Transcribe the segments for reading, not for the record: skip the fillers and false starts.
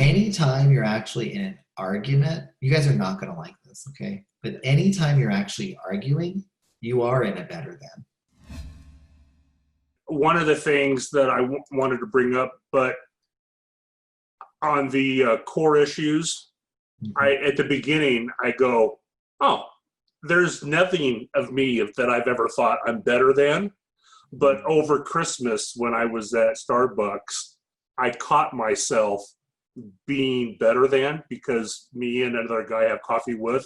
anytime you're actually in an argument, you guys are not going to like this, okay? But anytime you're actually arguing, you are in a better than. One of the things that I wanted to bring up, but on the core issues, at the beginning, I go, oh, there's nothing of me that I've ever thought I'm better than. But over Christmas, when I was at Starbucks, I caught myself being better than, because me and another guy I have coffee with,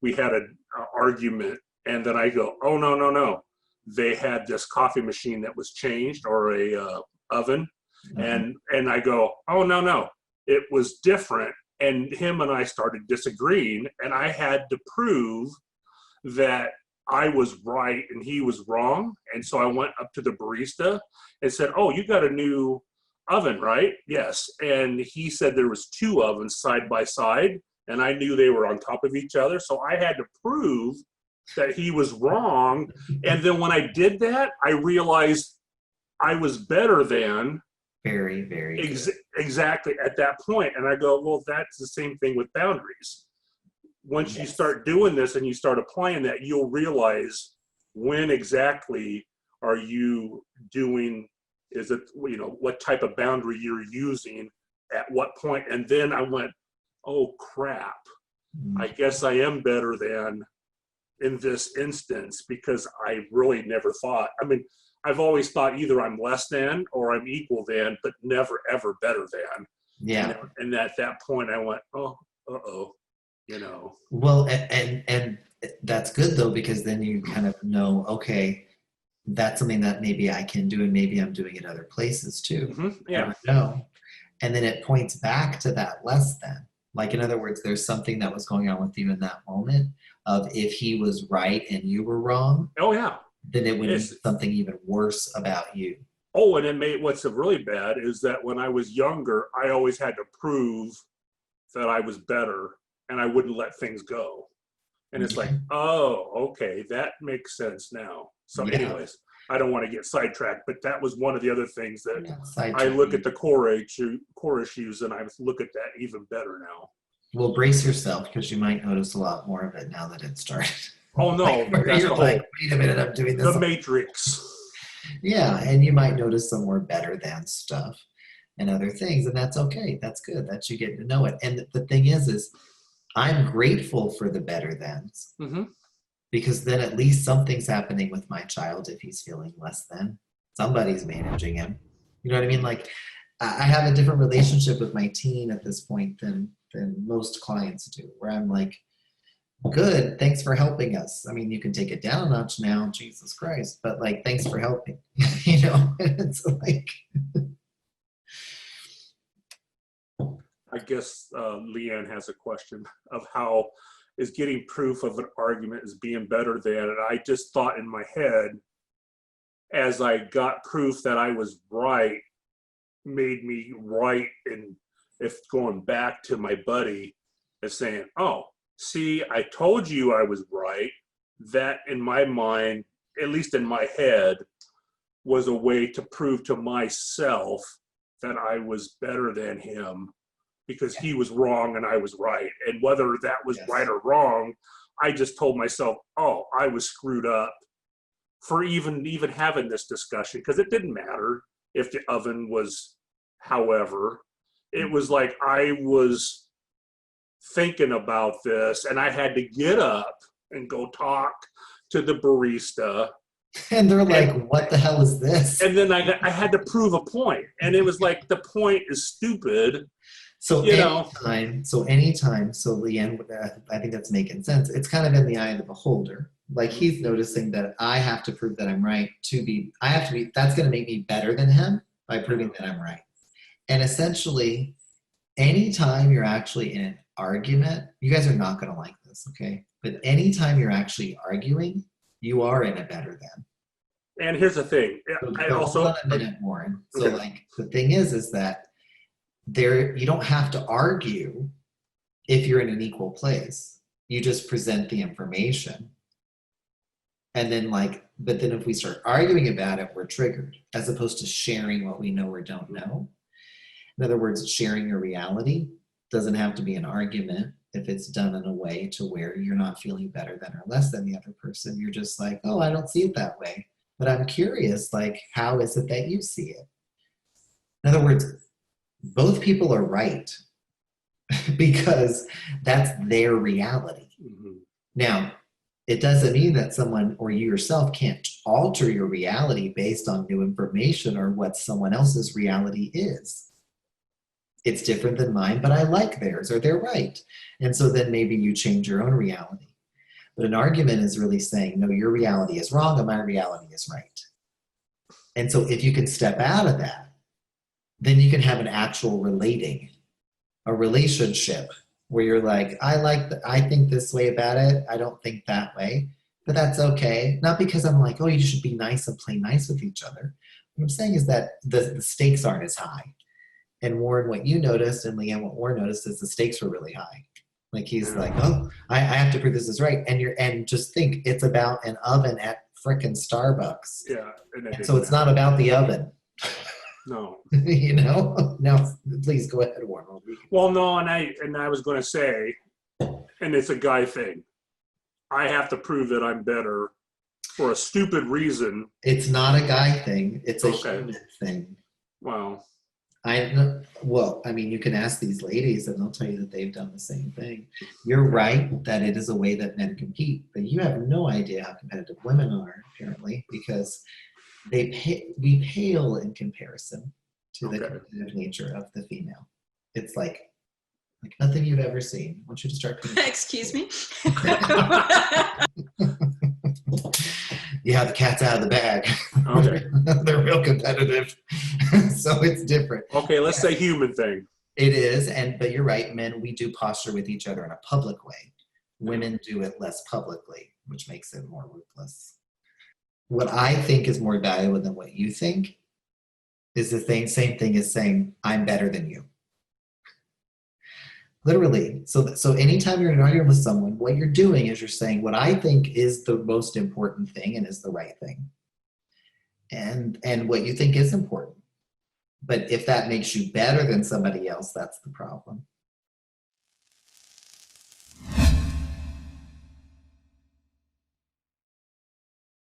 we had an argument. And then I go, oh, no. They had this coffee machine that was changed, or a oven. And I go, oh, no. It was different. And him and I started disagreeing, and I had to prove that I was right and he was wrong. And so I went up to the barista and said, oh, you got a new oven, right? Yes. And he said there was two ovens side by side, and I knew they were on top of each other. So I had to prove that he was wrong. And then when I did that, I realized I was better than. Very, very exactly at that point. And I go, well, that's the same thing with boundaries. Once you start doing this and you start applying that, you'll realize when exactly are you doing, is it, what type of boundary you're using at what point. And then I went, oh crap, I guess I am better than in this instance, because I really never thought, I've always thought either I'm less than or I'm equal than, but never ever better than. Yeah. And at that point I went, oh, Well, and that's good though, because then you kind of know, okay, that's something that maybe I can do, and maybe I'm doing it other places too. Yeah. No. And then it points back to that less than. Like, in other words, there's something that was going on with you in that moment of, if he was right and you were wrong. Oh yeah. Then it would be something even worse about you. Oh, and it made, what's really bad is that when I was younger, I always had to prove that I was better, and I wouldn't let things go. And it's like, oh, okay, that makes sense now. So anyways, I don't want to get sidetracked, but that was one of the other things that I look at the core issues, and I look at that even better now. Well, brace yourself, because you might notice a lot more of it now that it started. Oh no, that's the whole, wait a minute, I'm doing this. The Matrix. Yeah, and you might notice some more better than stuff and other things, and that's okay. That's good. That's you get to know it. And the thing is I'm grateful for the better thans, because then at least something's happening with my child. If he's feeling less than, somebody's managing him. You know what I mean? Like, I have a different relationship with my teen at this point than most clients do, where I'm like, good, thanks for helping us. You can take it down a notch now, Jesus Christ, but like, thanks for helping. It's like, I guess Leanne has a question of how is getting proof of an argument as being better than. And I just thought in my head, as I got proof that I was right, made me right. And if going back to my buddy as saying, oh, see, I told you I was right. That in my mind, at least in my head, was a way to prove to myself that I was better than him, because he was wrong and I was right. And whether that was right or wrong, I just told myself, oh, I was screwed up for even having this discussion, because it didn't matter if the oven was however. It was like I was thinking about this, and I had to get up and go talk to the barista. And they're like, what the hell is this? And then I had to prove a point. And it was like, the point is stupid. So anytime, Leanne, I think that's making sense. It's kind of in the eye of the beholder. Like, he's noticing that I have to prove that I'm right that's going to make me better than him by proving that I'm right. And essentially, anytime you're actually in an argument, you guys are not going to like this, okay? But anytime you're actually arguing, you are in a better than. And here's the thing. I also hold on a minute, Warren. So like, the thing is that you don't have to argue if you're in an equal place. You just present the information. And then but then if we start arguing about it, we're triggered, as opposed to sharing what we know or don't know. In other words, sharing your reality doesn't have to be an argument if it's done in a way to where you're not feeling better than or less than the other person. You're just like, oh, I don't see it that way. But I'm curious, like, how is it that you see it? In other words, both people are right because that's their reality. Mm-hmm. Now, it doesn't mean that someone or you yourself can't alter your reality based on new information or what someone else's reality is. It's different than mine, but I like theirs or they're right. And so then maybe you change your own reality. But an argument is really saying, no, your reality is wrong and my reality is right. And so if you can step out of that, then you can have an actual relating, a relationship where you're like, I think this way about it. I don't think that way, but that's okay. Not because I'm like, oh, you should be nice and play nice with each other. What I'm saying is that the stakes aren't as high. And Warren, what you noticed, and Leanne, what Warren noticed is the stakes were really high. Like he's like, oh, I have to prove this is right. And just think it's about an oven at frickin' Starbucks. Yeah. And so it's not about the oven. No. You know? Now, please go ahead, Warren. Well, no, and I was going to say, and it's a guy thing. I have to prove that I'm better for a stupid reason. It's not a guy thing. It's a human thing. Wow. Well, I mean, you can ask these ladies and they'll tell you that they've done the same thing. You're right that it is a way that men compete, but you have no idea how competitive women are, apparently, because we pale in comparison to the competitive nature of the female. It's like nothing you've ever seen. I want you to start. Excuse me? Yeah, the cat's out of the bag. Okay. They're real competitive. So it's different. Okay, let's say human thing. It is, but you're right, men, we do posture with each other in a public way. Women do it less publicly, which makes it more ruthless. What I think is more valuable than what you think is the same thing as saying, I'm better than you. Literally. So anytime you're in an argument with someone, what you're doing is you're saying what I think is the most important thing and is the right thing. And what you think is important. But if that makes you better than somebody else, that's the problem.